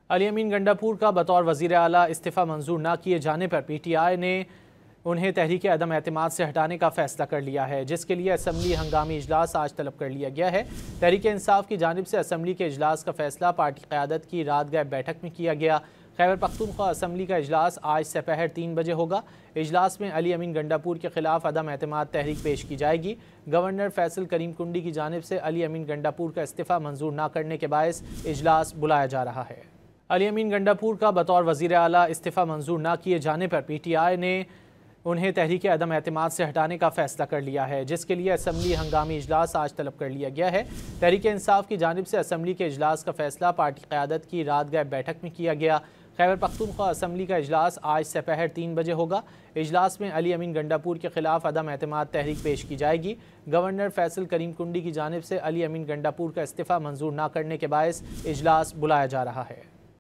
अली अमीन गंडापुर का बतौर वज़ीर आला इस्तीफ़ा मंजूर न किए जाने पर PTI ने उन्हें तहरीक अदम एतमाद से हटाने का फैसला कर लिया है, जिसके लिए असम्बली हंगामी इजलास आज तलब कर लिया गया है। तहरीक इंसाफ की जानिब से असम्बली के इजलास का फैसला पार्टी क़यादत की रात गए बैठक में किया गया। खैबर पख्तूनख्वा असम्बली का इजलास आज दोपहर 3 बजे होगा। इजलास में अली अमीन गंडापुर के खिलाफ अदम एतमाद तहरीक पेश की जाएगी। गवर्नर फैसल करीम कुंडी की जानिब से अली अमीन गंडापुर का इस्तीफ़ा मंजूर न करने के बायस इजलास बुलाया जा रहा है। अली अमीन गंडापुर का बतौर वज़ीर आला इस्तीफ़ा मंजूर न किए जाने पर PTI ने उन्हें तहरीक अदम एतमाद से हटाने का फैसला कर लिया है, जिसके लिए असम्बली हंगामी इजलास आज तलब कर लिया गया है। तहरीक इंसाफ की जानिब से असम्बली के इजलास का फैसला पार्टी क़यादत की रात गए बैठक में किया गया। खैबर पख्तूनख्वा असम्बली का इजलास आज दोपहर 3 बजे होगा। इजलास में अली अमीन गंडापुर के खिलाफ अदम एतमाद तहरीक पेश की जाएगी। गवर्नर फैसल करीम कुंडी की जानिब से अली अमीन गंडापुर का इस्तीफ़ा मंजूर न करने के बायस इजलास बुलाया जा रहा है।